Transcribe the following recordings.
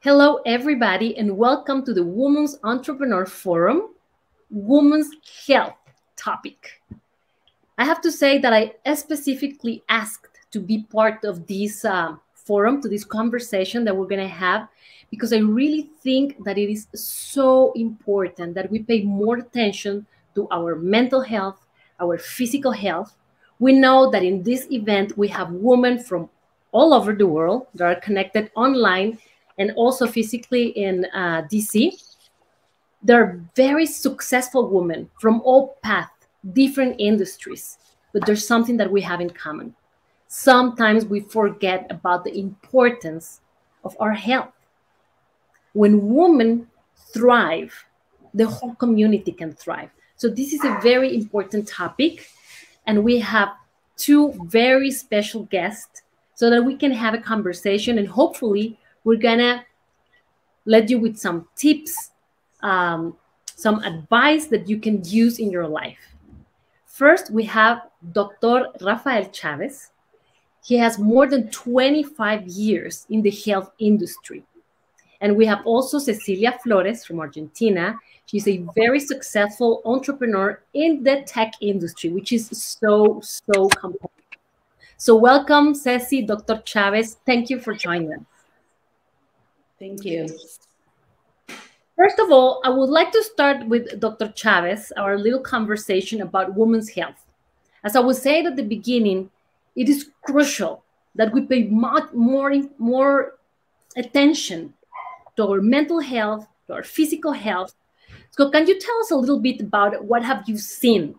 Hello, everybody, and welcome to the Women's Entrepreneur Forum, Women's Health topic. I have to say that I specifically asked to be part of this forum, to this conversation that we're going to have, because I really think that it is so important that we pay more attention to our mental health, our physical health. We know that in this event, we have women from all over the world that are connected online and also physically in DC. They're very successful women from all paths, different industries, but there's something that we have in common. Sometimes we forget about the importance of our health. When women thrive, the whole community can thrive. So this is a very important topic, and we have two very special guests so that we can have a conversation, and hopefully we're gonna let you with some tips, some advice that you can use in your life. First, we have Dr. Rafa Chavez. He has more than 25 years in the health industry. And we have also Cecilia Flores from Argentina. She's a very successful entrepreneur in the tech industry, which is so complex. So welcome, Ceci, Dr. Chavez. Thank you for joining us. Thank you. First of all, I would like to start with Dr. Chavez, our little conversation about women's health. As I was saying at the beginning, it is crucial that we pay much more attention to our mental health, to our physical health. So can you tell us a little bit about what have you seen,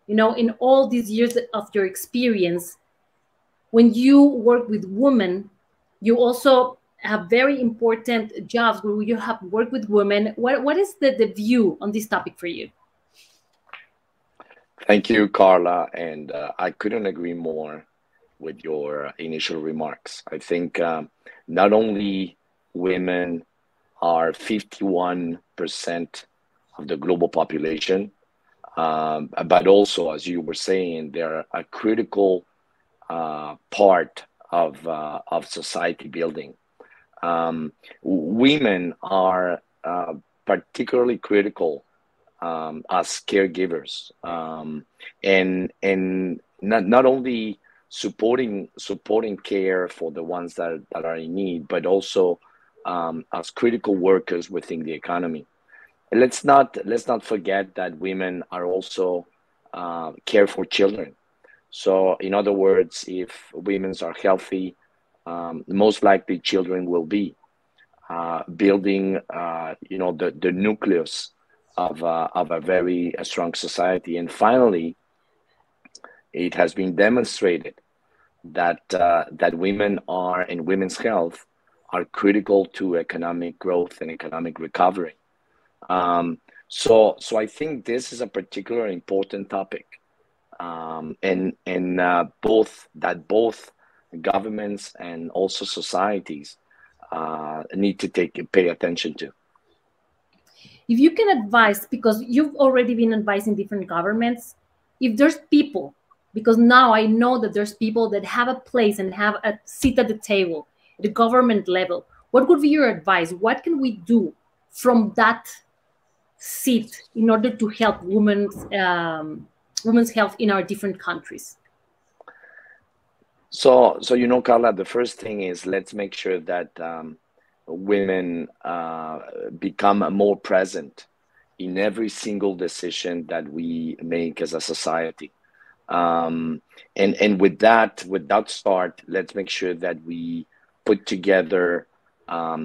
in all these years of your experience? When you work with women, you also have very important jobs where you have worked with women. What is the view on this topic for you? Thank you, Karla. And I couldn't agree more with your initial remarks. I think not only women are 51% of the global population, but also, as you were saying, they're a critical part of society building. Women are particularly critical as caregivers, and not only supporting care for the ones that are in need, but also as critical workers within the economy. And let's not forget that women are also care for children. So, in other words, if women are healthy, most likely children will be building, the nucleus of a very strong society. And finally, it has been demonstrated that women and women's health are critical to economic growth and economic recovery. So I think this is a particularly important topic, and both governments and also societies need to pay attention to. If you can advise, because you've already been advising different governments, if there's people, because now I know that there's people that have a place and have a seat at the table at the government level, what would be your advice? What can we do from that seat in order to help women's health in our different countries? So Karla, the first thing is let's make sure that women become more present in every single decision that we make as a society. And with that start, let's make sure that we put together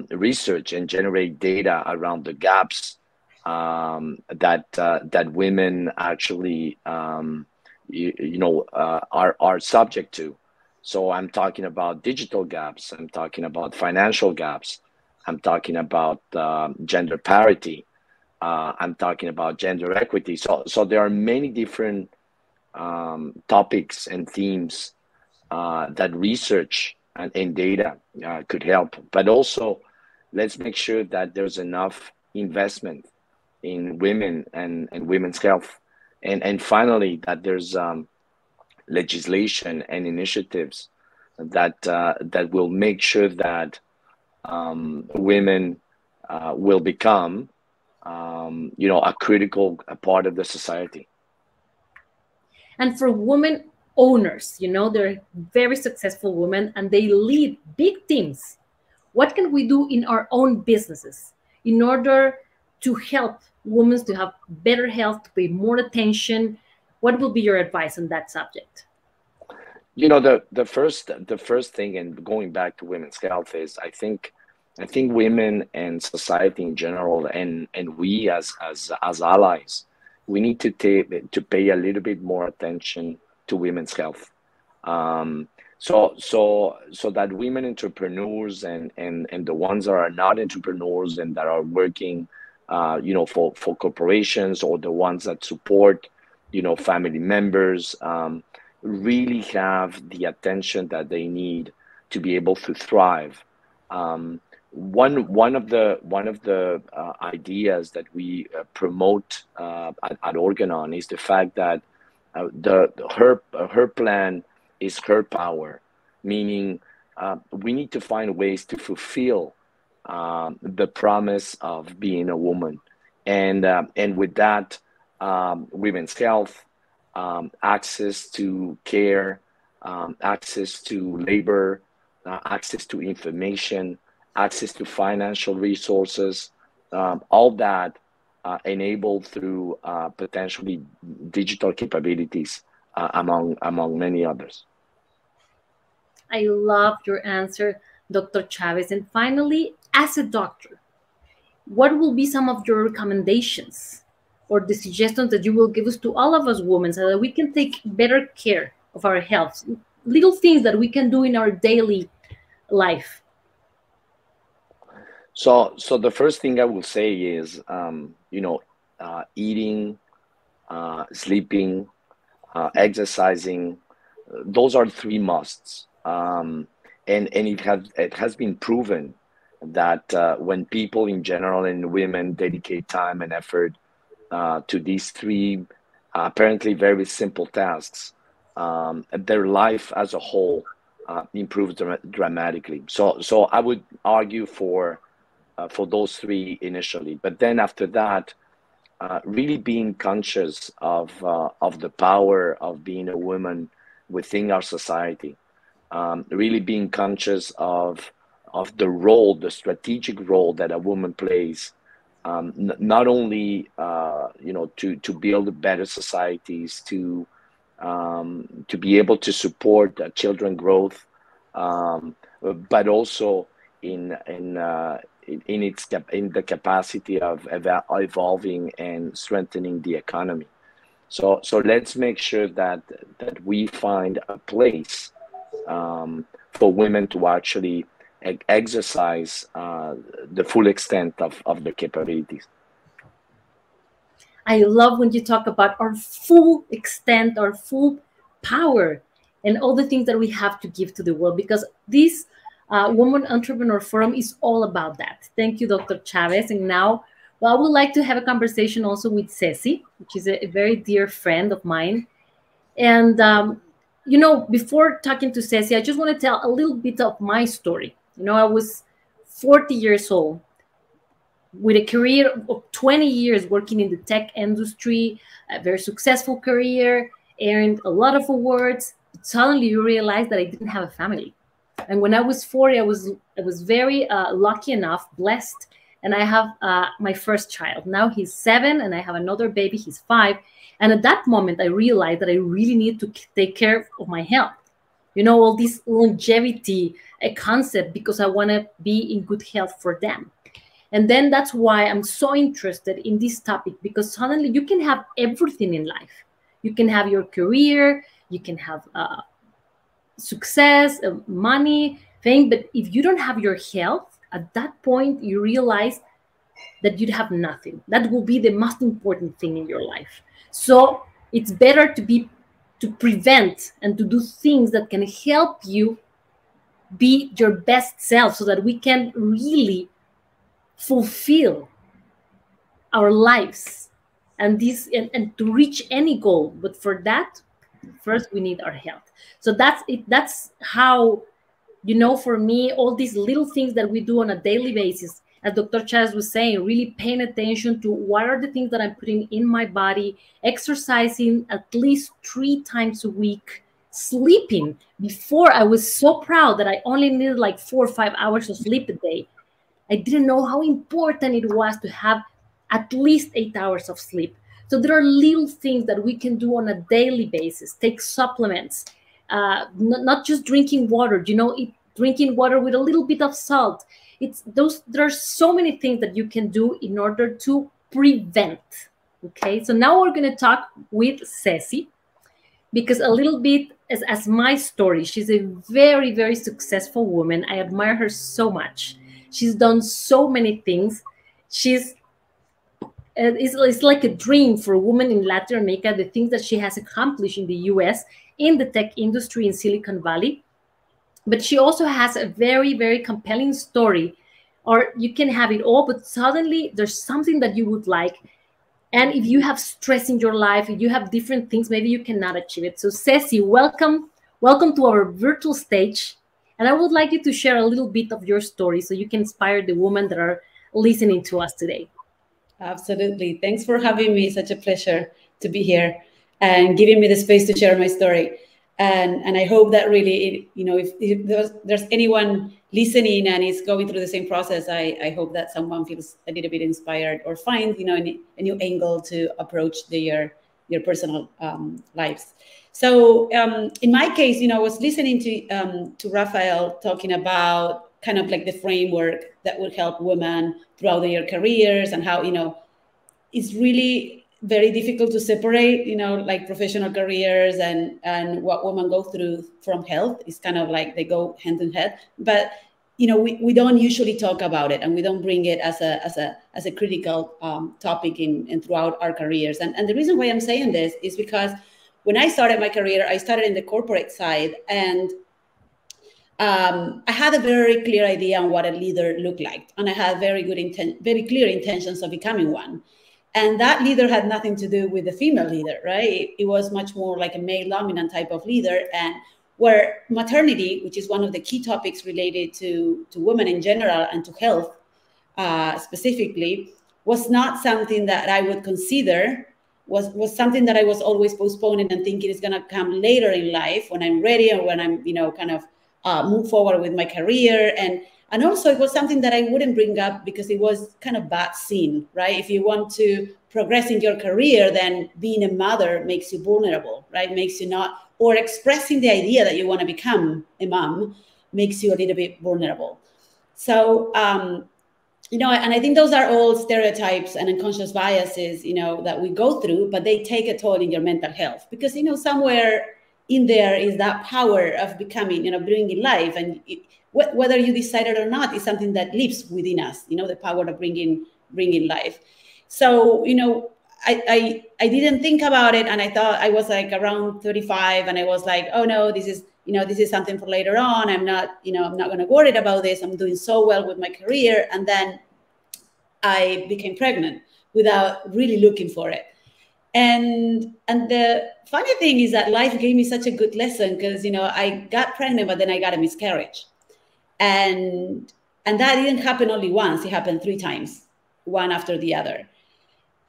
research and generate data around the gaps that women actually are subject to. So I'm talking about digital gaps. I'm talking about financial gaps. I'm talking about gender parity. I'm talking about gender equity. So there are many different topics and themes that research and data could help. But also, let's make sure that there's enough investment in women and women's health. And finally, that there's legislation and initiatives that will make sure that women will become, a critical part of the society. And for women owners, they're very successful women and they lead big teams. What can we do in our own businesses in order to help women to have better health, to pay more attention? What will be your advice on that subject? The first thing, and going back to women's health, is I think women and society in general, and we as allies, we need to pay a little bit more attention to women's health. So that women entrepreneurs and the ones that are not entrepreneurs and that are working, for corporations, or the ones that support, family members, really have the attention that they need to be able to thrive. One of the ideas that we promote at Organon is the fact that her plan is her power, meaning we need to find ways to fulfill the promise of being a woman, and with that, women's health, access to care, access to labor, access to information, access to financial resources, all that enabled through potentially digital capabilities, among many others. I love your answer, Dr. Chavez. And finally, as a doctor, what will be some of your recommendations or the suggestions that you will give us to all of us women so that we can take better care of our health? Little things that we can do in our daily life. So the first thing I will say is, eating, sleeping, exercising. Those are three musts, and it has been proven that when people in general and women dedicate time and effort to these three apparently very simple tasks, their life as a whole improves dramatically. So I would argue for those three initially, but then after that, really being conscious of the power of being a woman within our society, really being conscious of the strategic role that a woman plays, not only to build better societies, to be able to support children growth, but also in the capacity of evolving and strengthening the economy. So let's make sure that we find a place for women to actually exercise the full extent of their capabilities. I love when you talk about our full extent, our full power, and all the things that we have to give to the world, because this Woman Entrepreneur Forum is all about that. Thank you, Dr. Chavez. And now, well, I would like to have a conversation also with Ceci, which is a very dear friend of mine. And, before talking to Ceci, I just want to tell a little bit of my story. I was 40 years old with a career of 20 years working in the tech industry, a very successful career, earned a lot of awards. But suddenly you realize that I didn't have a family. And when I was 40, I was very lucky enough, blessed, and I have my first child. Now he's 7, and I have another baby, he's 5. And at that moment, I realized that I really need to take care of my health. All this longevity concept, because I want to be in good health for them. And then that's why I'm so interested in this topic, because suddenly you can have everything in life. You can have your career, you can have success, money, fame, but if you don't have your health, at that point you realize that you'd have nothing. That will be the most important thing in your life. So it's better to prevent and to do things that can help you be your best self, so that we can really fulfill our lives and to reach any goal. But for that, first we need our health. So that's it. That's how You know, for me, all these little things that we do on a daily basis, as Dr. Chaz was saying, really paying attention to what are the things that I'm putting in my body, exercising at least 3 times a week, sleeping. Before, I was so proud that I only needed like 4 or 5 hours of sleep a day. I didn't know how important it was to have at least 8 hours of sleep. So there are little things that we can do on a daily basis. Take supplements, not just drinking water. You know, drinking water with a little bit of salt. It's those. There are so many things that you can do in order to prevent. Okay, so now we're going to talk with Ceci, because a little bit as my story. She's a very, very successful woman. I admire her so much. She's done so many things. It's like a dream for a woman in Latin America, the things that she has accomplished in the US, in the tech industry in Silicon Valley. But she also has a very, very compelling story, or you can have it all, but suddenly there's something that you would like. And if you have stress in your life, if you have different things, maybe you cannot achieve it. So Ceci, welcome to our virtual stage. And I would like you to share a little bit of your story so you can inspire the women that are listening to us today. Absolutely. Thanks for having me. Such a pleasure to be here and giving me the space to share my story. And I hope that really, you know, if there's anyone listening and is going through the same process, I hope that someone feels a little bit inspired or find, you know, a new angle to approach your personal lives. So in my case, you know, I was listening to Rafael talking about kind of like the framework that would help women throughout their careers, and how, you know, it's really very difficult to separate, you know, like professional careers and what women go through from health. It's kind of like they go hand in hand. But, you know, we don't usually talk about it, and we don't bring it as a critical topic in throughout our careers. And the reason why I'm saying this is because when I started my career, I started in the corporate side, and I had a very clear idea on what a leader looked like, and I had very clear intentions of becoming one. And that leader had nothing to do with the female leader, right? It was much more like a male dominant type of leader, and where maternity, which is one of the key topics related to women in general and to health specifically, was not something that I would consider. Was something that I was always postponing and thinking is going to come later in life when I'm ready, or when I'm, you know, kind of move forward with my career. And also it was something that I wouldn't bring up because it was kind of bad seen, right? If you want to progress in your career, then being a mother makes you vulnerable, right? Makes you not, or expressing the idea that you want to become a mom makes you a little bit vulnerable. So, you know, and I think those are all stereotypes and unconscious biases, you know, that we go through, but they take a toll in your mental health, because, you know, somewhere in there is that power of becoming, you know, bringing life, and whether you decide it or not is something that lives within us, you know, the power of bringing life. So, you know, I didn't think about it, and I thought I was like around 35, and I was like, oh no, this is, you know, this is something for later on. I'm not, you know, I'm not going to worry about this. I'm doing so well with my career. And then I became pregnant without really looking for it. And the funny thing is that life gave me such a good lesson, because, you know, I got pregnant, but then I got a miscarriage. And that didn't happen only once. It happened 3 times, one after the other.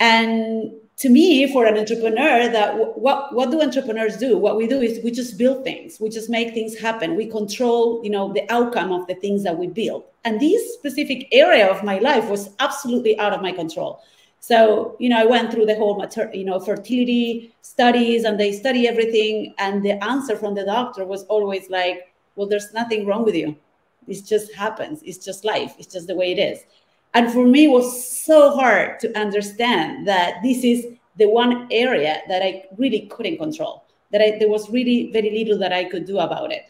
And to me, for an entrepreneur, that what do entrepreneurs do? What we do is we just build things. We just make things happen. We control, you know, the outcome of the things that we build. And this specific area of my life was absolutely out of my control. So, you know, I went through the whole, fertility studies, and they study everything. And the answer from the doctor was always like, well, there's nothing wrong with you. It just happens. It's just life. It's just the way it is. And for me, it was so hard to understand that this is the one area that I really couldn't control, that there was really very little that I could do about it.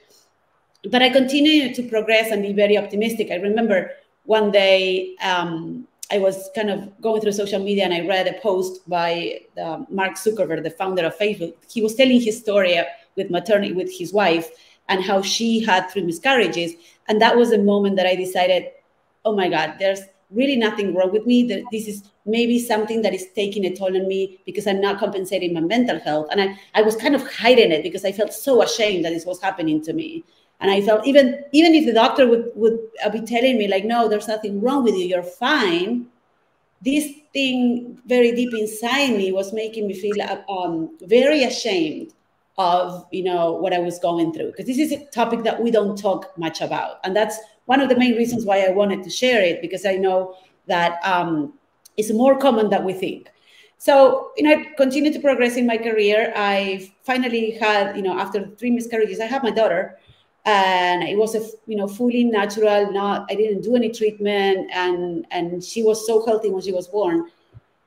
But I continued to progress and be very optimistic. I remember one day, I was kind of going through social media, and I read a post by Mark Zuckerberg, the founder of Facebook. He was telling his story with maternity with his wife, and how she had 3 miscarriages. And that was the moment that I decided, oh my God, there's really nothing wrong with me. This is maybe something that is taking a toll on me, because I'm not compensating my mental health. And I was kind of hiding it because I felt so ashamed that this was happening to me. And I felt even if the doctor would be telling me like, no, there's nothing wrong with you, you're fine, this thing very deep inside me was making me feel very ashamed of, you know, what I was going through, because this is a topic that we don't talk much about. And that's one of the main reasons why I wanted to share it, because I know that it's more common than we think. So, you know, I continued to progress in my career. I finally had, you know, after 3 miscarriages, I had my daughter, and it was a, you know, fully natural. I didn't do any treatment, and she was so healthy when she was born.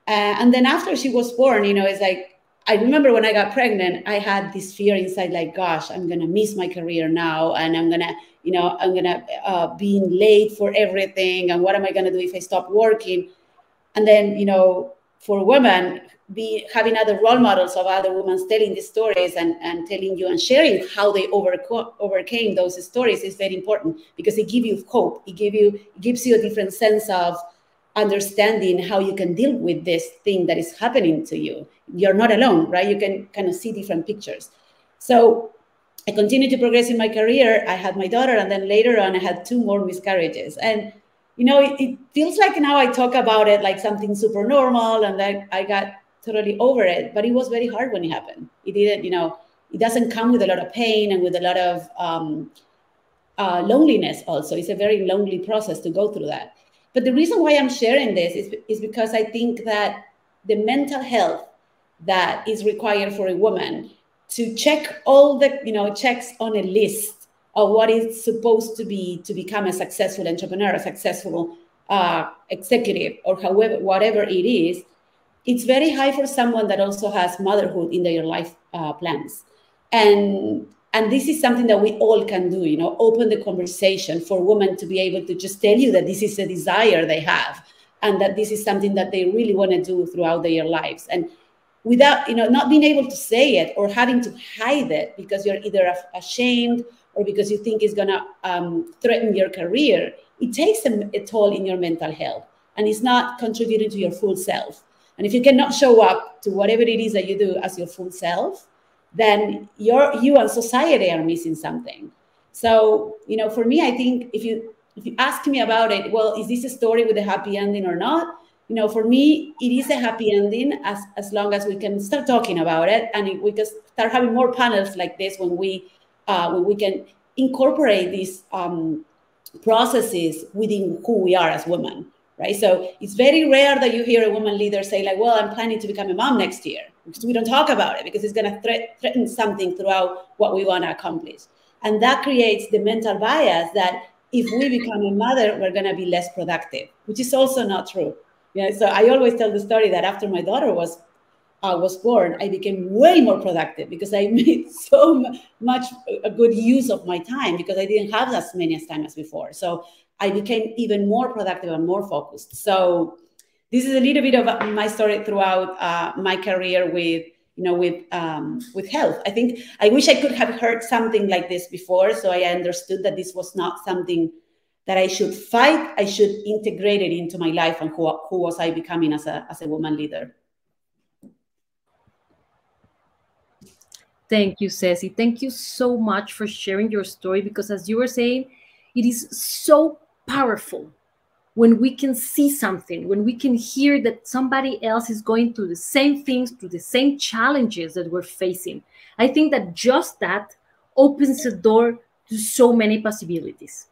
And then after she was born, you know, it's like, I remember when I got pregnant, I had this fear inside, like, gosh, I'm gonna miss my career now, and I'm gonna be late for everything, and what am I gonna do if I stop working? And then, you know, for women, having other role models of other women telling these stories and telling you and sharing how they overcame those stories is very important, because it gives you hope. It gives you a different sense of understanding how you can deal with this thing that is happening to you. You're not alone, right? You can kind of see different pictures. So I continued to progress in my career. I had my daughter, and then later on I had 2 more miscarriages. And you know, it feels like now I talk about it like something super normal, and that I got totally over it. But it was very hard when it happened. It didn't, you know, it doesn't come with a lot of pain and with a lot of loneliness also. It's a very lonely process to go through that. But the reason why I'm sharing this is because I think that the mental health that is required for a woman to check all the, you know, checks on a list of what is supposed to be to become a successful entrepreneur, a successful executive, or whatever it is, it's very high for someone that also has motherhood in their life plans. And this is something that we all can do, you know, open the conversation for women to be able to just tell you that this is a desire they have, and that this is something that they really want to do throughout their lives. And without, you know, not being able to say it or having to hide it because you're either ashamed or because you think it's going to threaten your career, it takes a toll in your mental health, and it's not contributing to your full self. And if you cannot show up to whatever it is that you do as your full self, then you and society are missing something. So, you know, for me, I think if you ask me about it, well, is this a story with a happy ending or not? You know, for me, it is a happy ending as long as we can start talking about it, and we can start having more panels like this when we can incorporate these processes within who we are as women, right? So it's very rare that you hear a woman leader say like, well, I'm planning to become a mom next year, because we don't talk about it, because it's going to threaten something throughout what we want to accomplish. And that creates the mental bias that if we become a mother, we're going to be less productive, which is also not true. You know, so I always tell the story that after my daughter was born, I became way more productive because I made so much a good use of my time, because I didn't have as many time as before. So I became even more productive and more focused. So this is a little bit of my story throughout my career with health. I think I wish I could have heard something like this before, so I understood that this was not something that I should fight. I should integrate it into my life, and who was I becoming as a woman leader. Thank you, Ceci. Thank you so much for sharing your story, because as you were saying, it is so powerful when we can see something, when we can hear that somebody else is going through the same things, through the same challenges that we're facing. I think that just that opens the door to so many possibilities.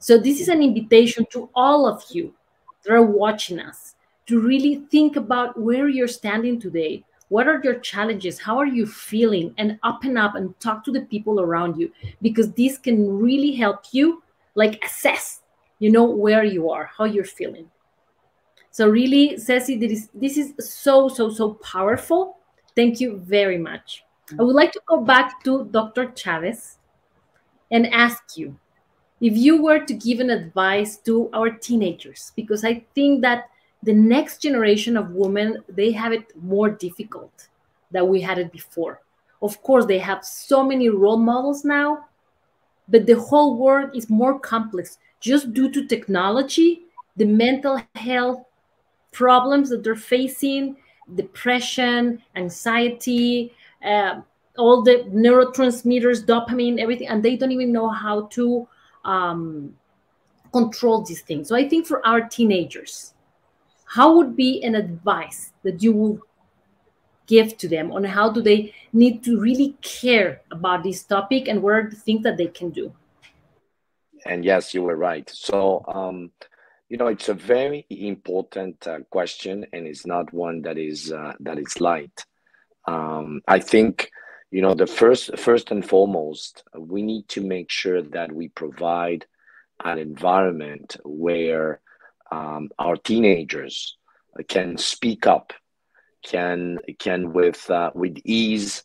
So this is an invitation to all of you that are watching us to really think about where you're standing today. What are your challenges? How are you feeling? And open up and talk to the people around you, because this can really help you like assess, you know, where you are, how you're feeling. So really, Ceci, this is so powerful. Thank you very much. I would like to go back to Dr. Chavez and ask you if you were to give an advice to our teenagers, because I think that the next generation of women, they have it more difficult than we had it before. Of course, they have so many role models now, but the whole world is more complex just due to technology, the mental health problems that they're facing, depression, anxiety, all the neurotransmitters, dopamine, everything, and they don't even know how to control these things. So I think for our teenagers, how would be an advice that you will give to them on how do they need to really care about this topic, and what are the things that they can do? And yes, you were right. So, it's a very important question, and it's not one that is light. I think, the first and foremost, we need to make sure that we provide an environment where our teenagers can speak up, can with ease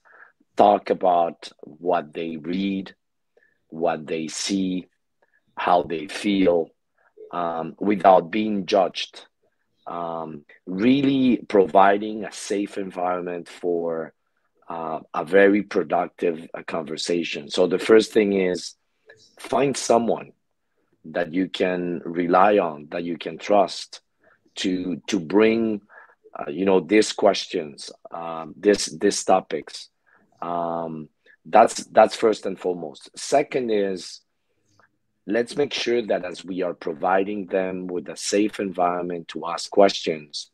talk about what they read, what they see, how they feel, without being judged. Really providing a safe environment for a very productive conversation. So the first thing is find someone that you can rely on, that you can trust to bring these questions, these topics. That's first and foremost. Second is, let's make sure that as we are providing them with a safe environment to ask questions,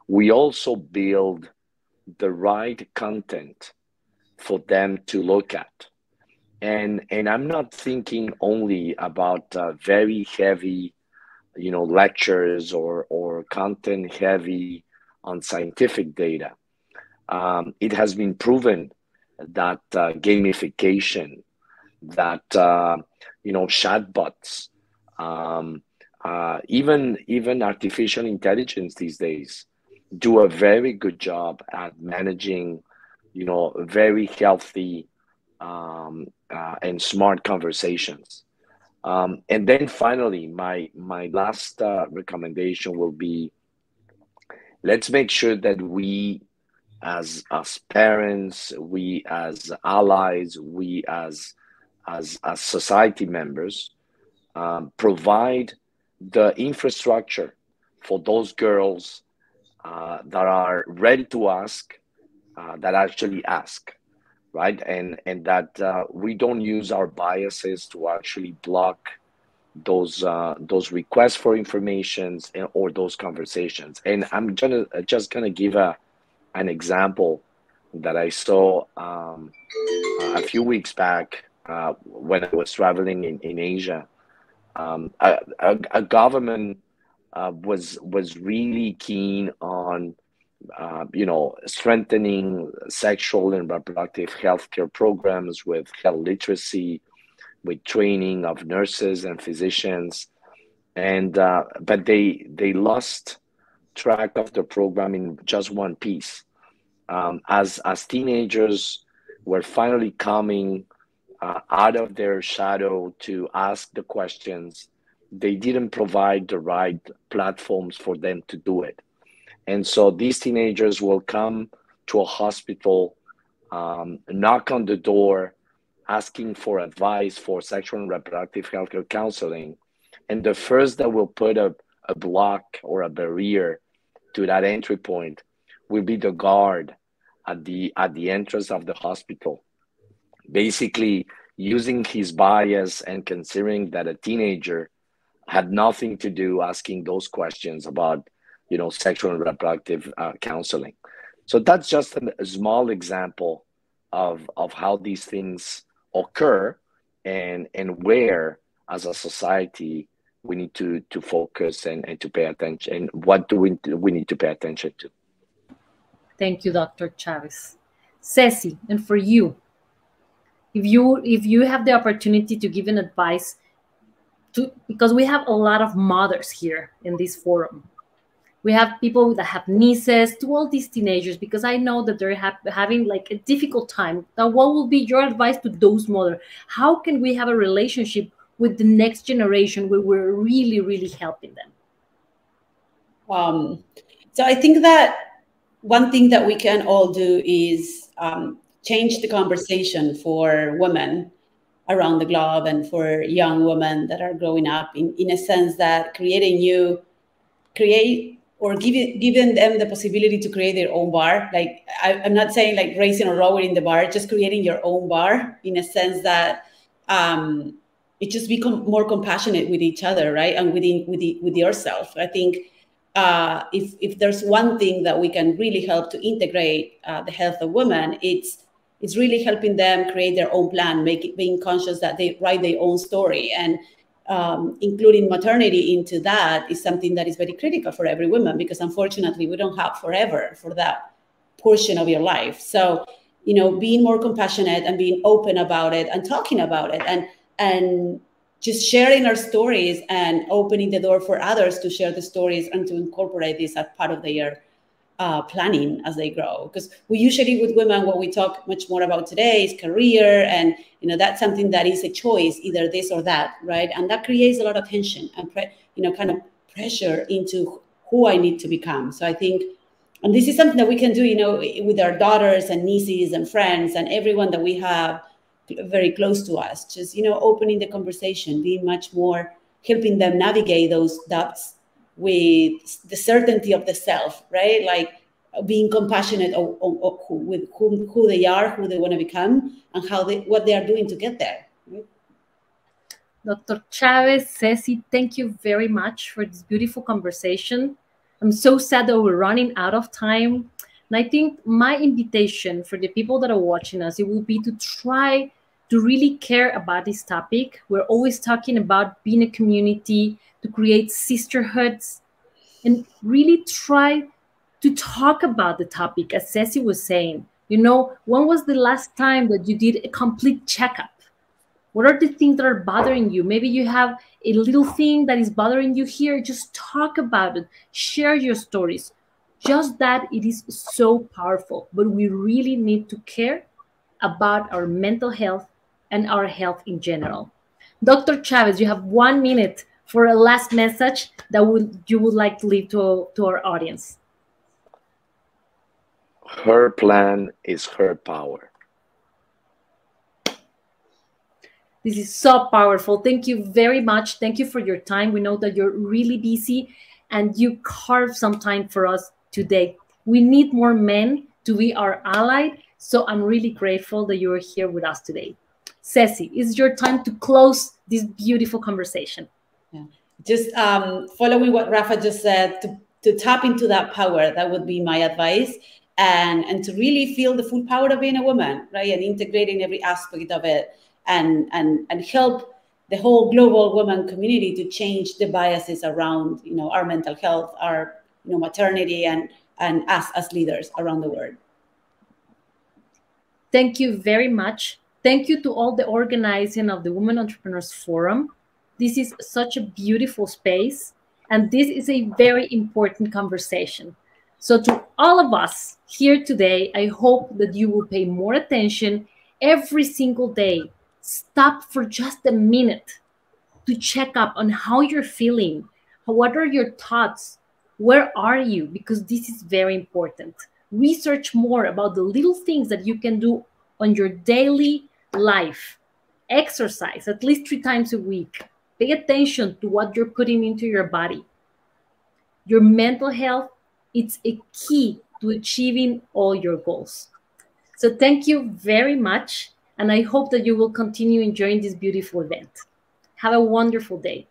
we also build the right content for them to look at. And I'm not thinking only about very heavy, lectures or content heavy on scientific data. It has been proven that gamification, that chatbots, even artificial intelligence these days do a very good job at managing, very healthy and smart conversations. And then finally, my last recommendation will be, let's make sure that we as parents, we as allies, we as society members, provide the infrastructure for those girls that are ready to ask, that actually ask, right? And that we don't use our biases to actually block those requests for information or those conversations. And I'm just gonna give an example that I saw a few weeks back when I was traveling in Asia. A government was really keen on strengthening sexual and reproductive healthcare programs with health literacy, with training of nurses and physicians, and but they lost track of the program in just one piece. As teenagers were finally coming out of their shadow to ask the questions, they didn't provide the right platforms for them to do it. And so these teenagers will come to a hospital, knock on the door, asking for advice for sexual and reproductive healthcare counseling. And the first that will put a block or a barrier to that entry point will be the guard at the entrance of the hospital, basically using his bias and considering that a teenager had nothing to do asking those questions about sexual and reproductive counseling. So that's just a small example of how these things occur, and where as a society we need to focus and to pay attention. And what do we need to pay attention to? Thank you, Dr. Chavez. Ceci, and for you, if you have the opportunity to give an advice to, because we have a lot of mothers here in this forum. We have people that have nieces, to all these teenagers, because I know that they're having like a difficult time. Now, what will be your advice to those mothers? How can we have a relationship with the next generation where we're really, really helping them? So I think that one thing that we can all do is change the conversation for women around the globe and for young women that are growing up, in a sense that create or giving them the possibility to create their own bar. Like I'm not saying like racing or rowing in the bar, just creating your own bar in a sense that it just become more compassionate with each other, right? And with yourself. I think if there's one thing that we can really help to integrate the health of women, it's really helping them create their own plan, being conscious that they write their own story, and including maternity into that is something that is very critical for every woman, because unfortunately we don't have forever for that portion of your life. So, being more compassionate and being open about it and talking about it, and just sharing our stories and opening the door for others to share the stories and to incorporate this as part of their planning as they grow. Because we usually, with women, what we talk much more about today is career, and that's something that is a choice, either this or that, right? And that creates a lot of tension and kind of pressure into who I need to become. So I think, and this is something that we can do, with our daughters and nieces and friends and everyone that we have very close to us, just opening the conversation, being much more, helping them navigate those doubts with the certainty of the self, right? Like being compassionate with who they are, who they want to become, and what they are doing to get there. Right? Dr. Chavez, Ceci, thank you very much for this beautiful conversation. I'm so sad that we're running out of time. And I think my invitation for the people that are watching us, it will be to try to really care about this topic. We're always talking about being a community, to create sisterhoods, and really try to talk about the topic, as Ceci was saying. When was the last time that you did a complete checkup? What are the things that are bothering you? Maybe you have a little thing that is bothering you here. Just talk about it. Share your stories. Just that, it is so powerful. But we really need to care about our mental health and our health in general. Dr. Chavez, you have 1 minute for a last message that you would like to leave to our audience. Her plan is her power. This is so powerful. Thank you very much. Thank you for your time. We know that you're really busy and you carved some time for us today. We need more men to be our ally. So I'm really grateful that you are here with us today. Ceci, it's your time to close this beautiful conversation. Yeah. Just following what Rafa just said, to tap into that power, that would be my advice. And to really feel the full power of being a woman, right? And integrating every aspect of it, and help the whole global women community to change the biases around, our mental health, our, maternity, and us as leaders around the world. Thank you very much. Thank you to all the organizing of the Women Entrepreneurs Forum. This is such a beautiful space, and this is a very important conversation. So to all of us here today, I hope that you will pay more attention every single day. Stop for just a minute to check up on how you're feeling. What are your thoughts? Where are you? Because this is very important. Research more about the little things that you can do on your daily life. Exercise at least 3 times a week. Pay attention to what you're putting into your body. Your mental health, it's a key to achieving all your goals. So thank you very much. And I hope that you will continue enjoying this beautiful event. Have a wonderful day.